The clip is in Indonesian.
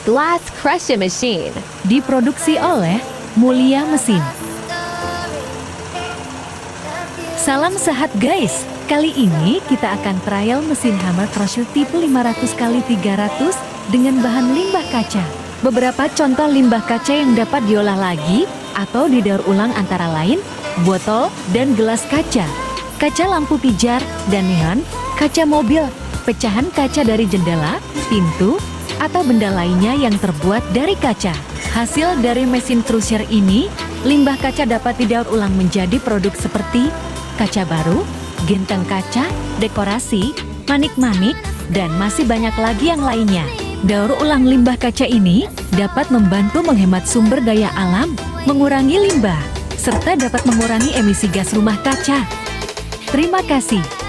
Glass Crushing Machine. Diproduksi oleh Mulia Mesin. Salam sehat guys. Kali ini kita akan trial mesin hammer crusher tipe 500x300 dengan bahan limbah kaca. Beberapa contoh limbah kaca yang dapat diolah lagi atau didaur ulang antara lain botol dan gelas kaca, kaca lampu pijar dan neon, kaca mobil, pecahan kaca dari jendela, pintu, atau benda lainnya yang terbuat dari kaca. Hasil dari mesin crusher ini, limbah kaca dapat didaur ulang menjadi produk seperti kaca baru, genteng kaca, dekorasi, manik-manik, dan masih banyak lagi yang lainnya. Daur ulang limbah kaca ini dapat membantu menghemat sumber daya alam, mengurangi limbah, serta dapat mengurangi emisi gas rumah kaca. Terima kasih.